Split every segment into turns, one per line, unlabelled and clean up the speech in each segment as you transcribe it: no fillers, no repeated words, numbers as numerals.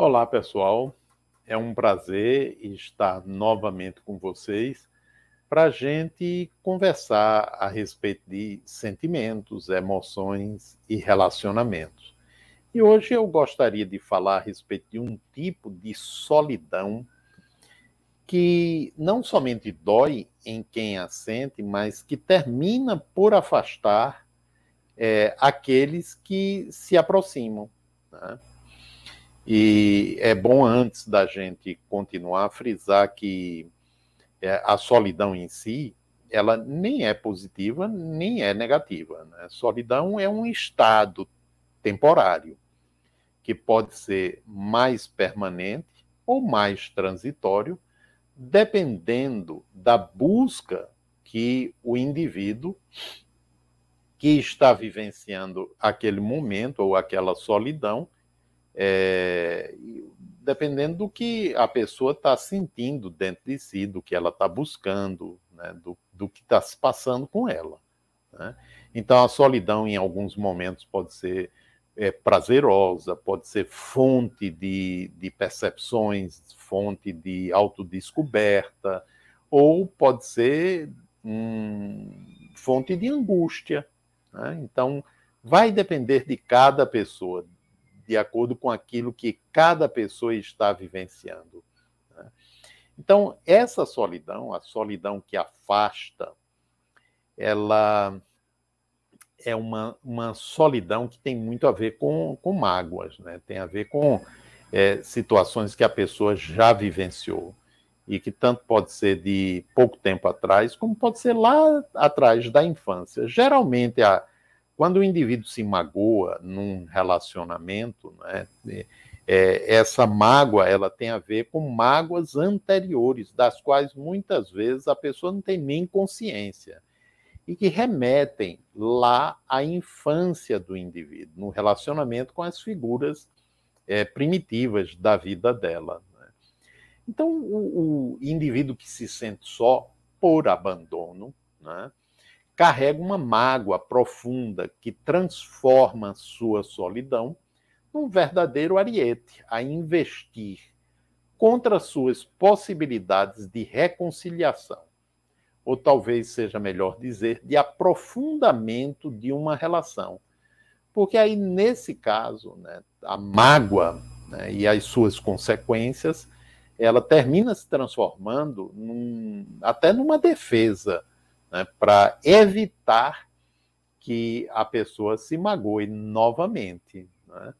Olá, pessoal. É um prazer estar novamente com vocês para a gente conversar a respeito de sentimentos, emoções e relacionamentos. E hoje eu gostaria de falar a respeito de um tipo de solidão que não somente dói em quem a sente, mas que termina por afastar aqueles que se aproximam, né? E é bom, antes da gente continuar, frisar que a solidão em si, ela nem é positiva, nem é negativa, né? Solidão é um estado temporário, que pode ser mais permanente ou mais transitório, dependendo da busca que o indivíduo que está vivenciando aquele momento ou aquela solidão é, dependendo do que a pessoa está sentindo dentro de si, do que ela está buscando, né, do que está se passando com ela, né? Então, a solidão, em alguns momentos, pode ser prazerosa, pode ser fonte de percepções, fonte de autodescoberta, ou pode ser fonte de angústia, né? Então, vai depender de cada pessoa, de acordo com aquilo que cada pessoa está vivenciando, né? Então, essa solidão, a solidão que afasta, ela é uma solidão que tem muito a ver com mágoas, né? Tem a ver com situações que a pessoa já vivenciou e que tanto pode ser de pouco tempo atrás, como pode ser lá atrás da infância. Geralmente, quando o indivíduo se magoa num relacionamento, né, essa mágoa ela tem a ver com mágoas anteriores, das quais muitas vezes a pessoa não tem nem consciência, e que remetem lá à infância do indivíduo, no relacionamento com as figuras primitivas da vida dela, né? Então, o indivíduo que se sente só por abandono, né, carrega uma mágoa profunda que transforma sua solidão num verdadeiro ariete a investir contra suas possibilidades de reconciliação, ou talvez seja melhor dizer, de aprofundamento de uma relação. Porque aí, nesse caso, né, a mágoa, né, e as suas consequências, ela termina se transformando até numa defesa, né, para evitar que a pessoa se magoe novamente, né?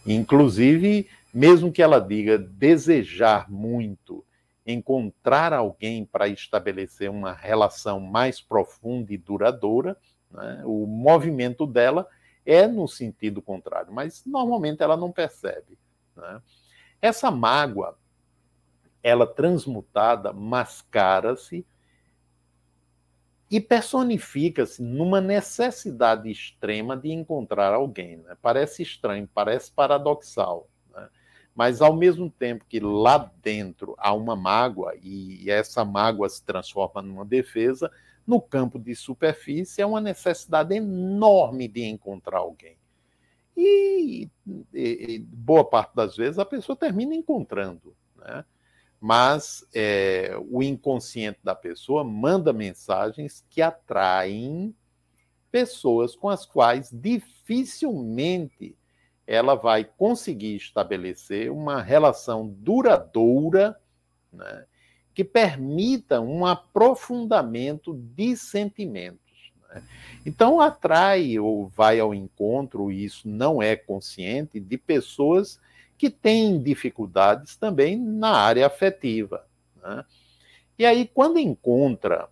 Inclusive, mesmo que ela diga desejar muito encontrar alguém para estabelecer uma relação mais profunda e duradoura, né, o movimento dela é no sentido contrário, mas normalmente ela não percebe, né? Essa mágoa, ela transmutada, mascara-se e personifica-se numa necessidade extrema de encontrar alguém, né? Parece estranho, parece paradoxal, né? Mas ao mesmo tempo que lá dentro há uma mágoa, e essa mágoa se transforma numa defesa, no campo de superfície é uma necessidade enorme de encontrar alguém. E boa parte das vezes a pessoa termina encontrando, né? Mas o inconsciente da pessoa manda mensagens que atraem pessoas com as quais dificilmente ela vai conseguir estabelecer uma relação duradoura, né, que permita um aprofundamento de sentimentos, né? Então, atrai ou vai ao encontro, e isso não é consciente, de pessoas que têm dificuldades também na área afetiva, né? E aí, quando encontra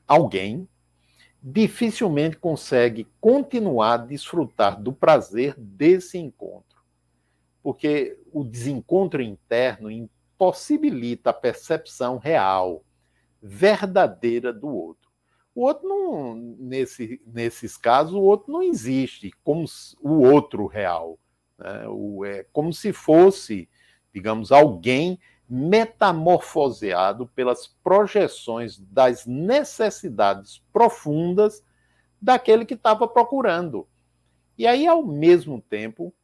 alguém, dificilmente consegue continuar a desfrutar do prazer desse encontro, porque o desencontro interno impossibilita a percepção real, verdadeira do outro. O outro não, nesses casos, o outro não existe como o outro real, né? É como se fosse, digamos, alguém metamorfoseado pelas projeções das necessidades profundas daquele que estava procurando. E aí, ao mesmo tempo,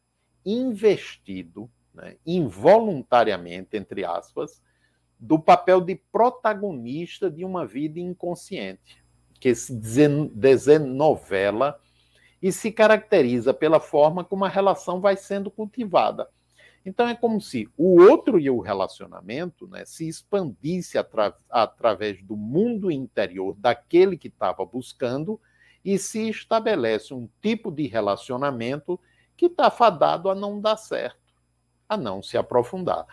investido, né, involuntariamente, entre aspas, do papel de protagonista de uma vida inconsciente, que se desenovela e se caracteriza pela forma como a relação vai sendo cultivada. Então, é como se o outro e o relacionamento, né, se expandisse através do mundo interior daquele que estava buscando e se estabelece um tipo de relacionamento que está fadado a não dar certo, a não se aprofundar.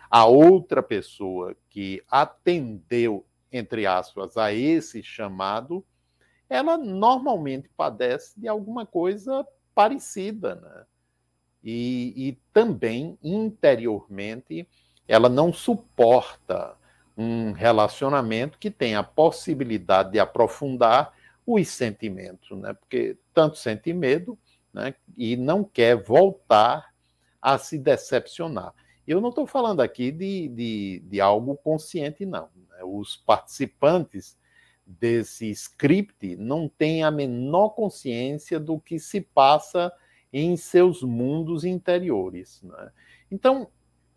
A outra pessoa que atendeu, entre aspas, a esse chamado, ela normalmente padece de alguma coisa parecida, né? E também, interiormente, ela não suporta um relacionamento que tenha a possibilidade de aprofundar os sentimentos, né? Porque tanto sente medo, né? E não quer voltar a se decepcionar. Eu não estou falando aqui de algo consciente, não. Os participantes desse script não têm a menor consciência do que se passa em seus mundos interiores, né? Então,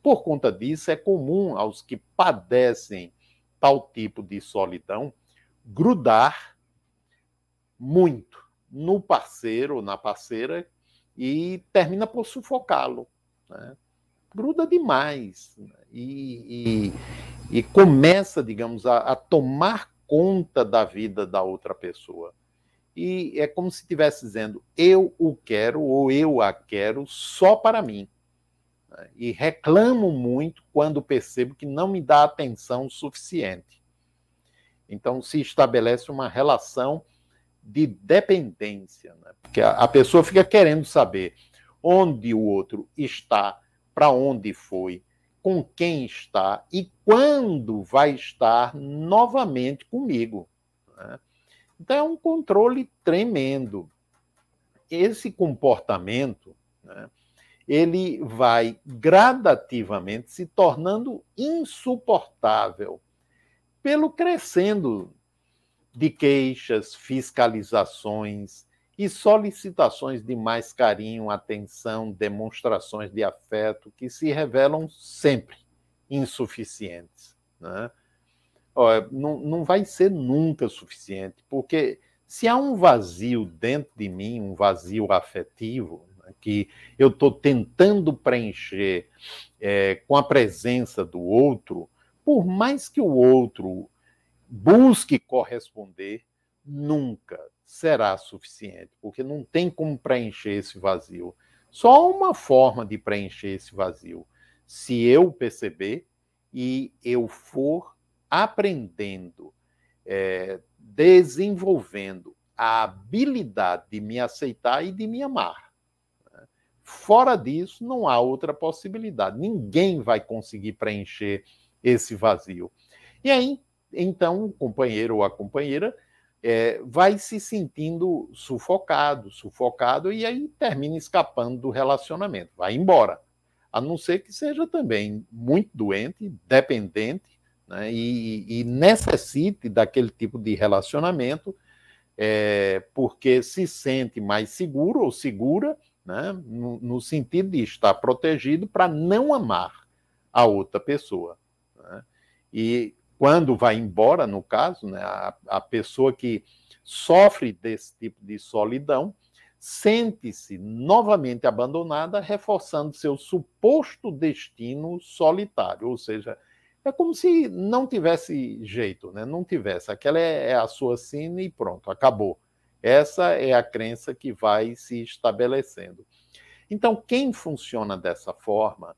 por conta disso, é comum aos que padecem tal tipo de solidão grudar muito no parceiro ou na parceira e termina por sufocá-lo, né? Gruda demais, né? E começa, digamos, a tomar conta da vida da outra pessoa. E é como se estivesse dizendo, eu o quero ou eu a quero só para mim. E reclamo muito quando percebo que não me dá atenção suficiente. Então se estabelece uma relação de dependência, né? Porque a pessoa fica querendo saber onde o outro está, para onde foi, com quem está e quando vai estar novamente comigo, né? Então é um controle tremendo. Esse comportamento, né, ele vai gradativamente se tornando insuportável pelo crescendo de queixas, fiscalizações e solicitações de mais carinho, atenção, demonstrações de afeto que se revelam sempre insuficientes, né? Não vai ser nunca suficiente, porque se há um vazio dentro de mim, um vazio afetivo, né, que eu estou tentando preencher com a presença do outro, por mais que o outro busque corresponder, nunca será suficiente, porque não tem como preencher esse vazio. Só uma forma de preencher esse vazio, se eu perceber e eu for aprendendo, desenvolvendo a habilidade de me aceitar e de me amar. Fora disso, não há outra possibilidade. Ninguém vai conseguir preencher esse vazio. E aí, então, o companheiro ou a companheira vai se sentindo sufocado, e aí termina escapando do relacionamento, vai embora. A não ser que seja também muito doente, dependente, né, e necessite daquele tipo de relacionamento, porque se sente mais seguro ou segura, né, no sentido de estar protegido para não amar a outra pessoa, né? E quando vai embora, no caso, né, a pessoa que sofre desse tipo de solidão sente-se novamente abandonada, reforçando seu suposto destino solitário, ou seja, é como se não tivesse jeito, né? Não tivesse. Aquela é a sua sina e pronto, acabou. Essa é a crença que vai se estabelecendo. Então, quem funciona dessa forma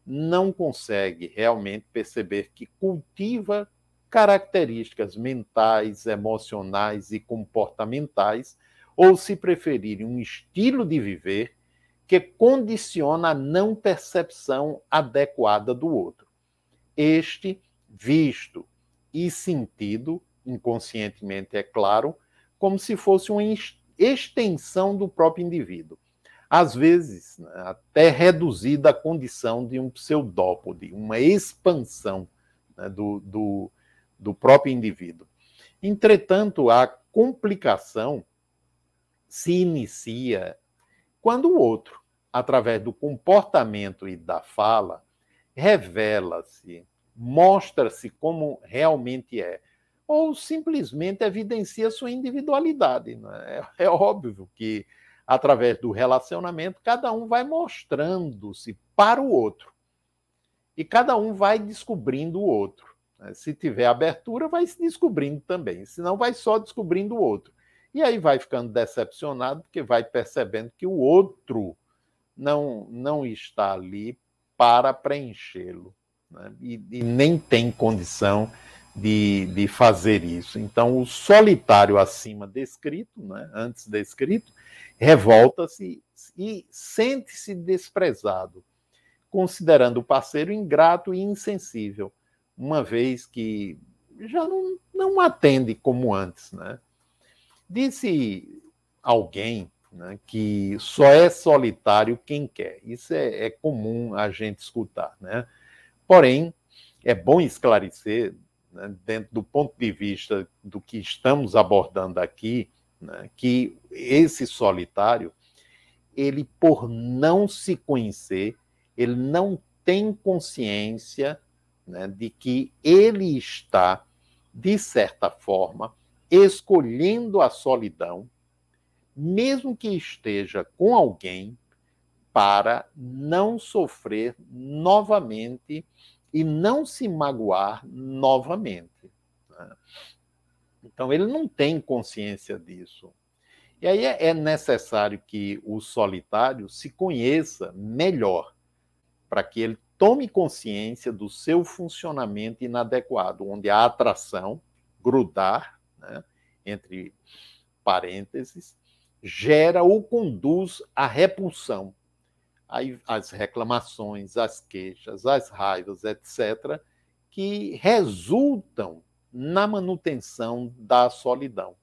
não consegue realmente perceber que cultiva características mentais, emocionais e comportamentais, ou, se preferirem, um estilo de viver que condiciona a não percepção adequada do outro. Este visto e sentido, inconscientemente, é claro, como se fosse uma extensão do próprio indivíduo. Às vezes, né, até reduzida à condição de um pseudópode, uma expansão, né, do próprio indivíduo. Entretanto, a complicação se inicia quando o outro, através do comportamento e da fala, revela-se, mostra-se como realmente é, ou simplesmente evidencia sua individualidade. Né? É óbvio que, através do relacionamento, cada um vai mostrando-se para o outro. E cada um vai descobrindo o outro. Se tiver abertura, vai se descobrindo também. Senão, vai só descobrindo o outro. E aí vai ficando decepcionado, porque vai percebendo que o outro não está ali para preenchê-lo. Né? E nem tem condição de fazer isso. Então, o solitário acima descrito, né, antes descrito, revolta-se e sente-se desprezado, considerando o parceiro ingrato e insensível, uma vez que já não atende como antes. Né? Disse alguém, né, que só é solitário quem quer. Isso é comum a gente escutar. Né? Porém, é bom esclarecer, né, dentro do ponto de vista do que estamos abordando aqui, né, que esse solitário, ele, por não se conhecer, ele não tem consciência, né, de que ele está, de certa forma, escolhendo a solidão, mesmo que esteja com alguém, para não sofrer novamente e não se magoar novamente. Né? Então, ele não tem consciência disso. E aí é necessário que o solitário se conheça melhor, para que ele tome consciência do seu funcionamento inadequado, onde a atração, grudar, né, entre parênteses, gera ou conduz à repulsão. Aí, as reclamações, as queixas, as raivas, etc., que resultam na manutenção da solidão.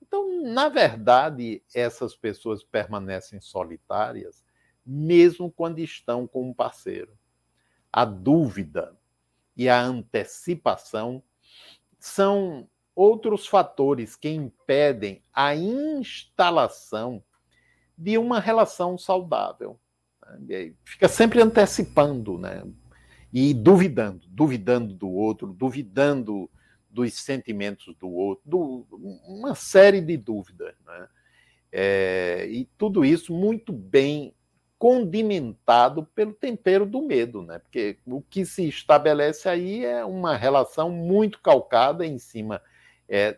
Então, na verdade, essas pessoas permanecem solitárias, mesmo quando estão com um parceiro. A dúvida e a antecipação são outros fatores que impedem a instalação de uma relação saudável. Fica sempre antecipando, né? E duvidando do outro, duvidando dos sentimentos do outro, uma série de dúvidas. Né? E tudo isso muito bem condimentado pelo tempero do medo, né? Porque o que se estabelece aí é uma relação muito calcada em cima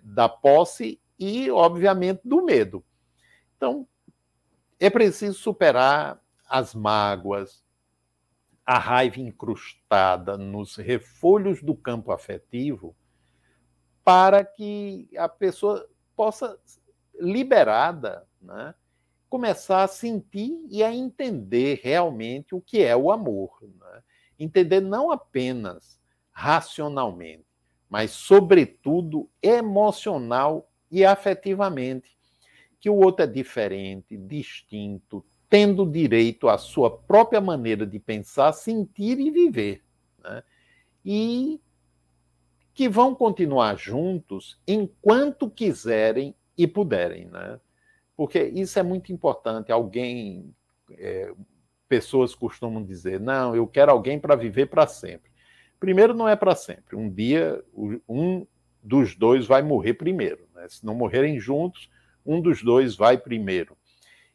da posse e, obviamente, do medo. Então, é preciso superar as mágoas, a raiva incrustada nos refolhos do campo afetivo, para que a pessoa possa, liberada, né, começar a sentir e a entender realmente o que é o amor. Né? Entender não apenas racionalmente, mas, sobretudo, emocional e afetivamente, que o outro é diferente, distinto, tendo direito à sua própria maneira de pensar, sentir e viver. Né? E que vão continuar juntos enquanto quiserem e puderem. Né? Porque isso é muito importante. Pessoas costumam dizer, não, eu quero alguém para viver para sempre. Primeiro, não é para sempre. Um dia, um dos dois vai morrer primeiro. Né? Se não morrerem juntos, um dos dois vai primeiro.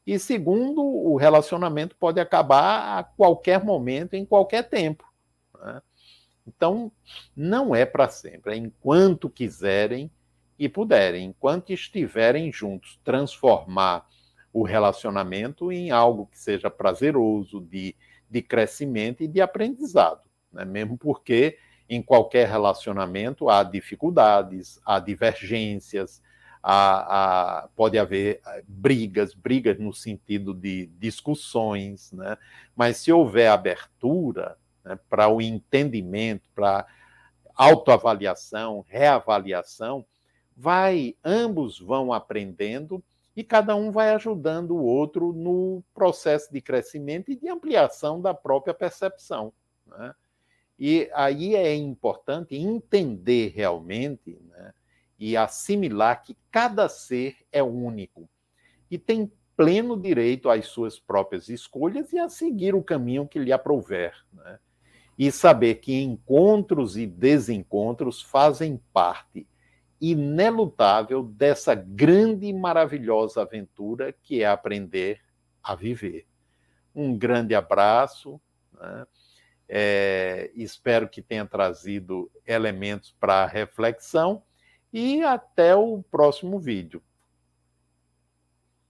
E segundo, o relacionamento pode acabar a qualquer momento, em qualquer tempo. Né? Então, não é para sempre, é enquanto quiserem e puderem, enquanto estiverem juntos, transformar o relacionamento em algo que seja prazeroso, de crescimento e de aprendizado. Né? Mesmo porque em qualquer relacionamento há dificuldades, há divergências, pode haver brigas no sentido de discussões, né? Mas se houver abertura, né, para o entendimento, para autoavaliação, reavaliação, ambos vão aprendendo e cada um vai ajudando o outro no processo de crescimento e de ampliação da própria percepção. Né? E aí é importante entender realmente, né, e assimilar que cada ser é único e tem pleno direito às suas próprias escolhas e a seguir o caminho que lhe aprouver, né? E saber que encontros e desencontros fazem parte inelutável dessa grande e maravilhosa aventura que é aprender a viver. Um grande abraço, né? Espero que tenha trazido elementos para reflexão e até o próximo vídeo.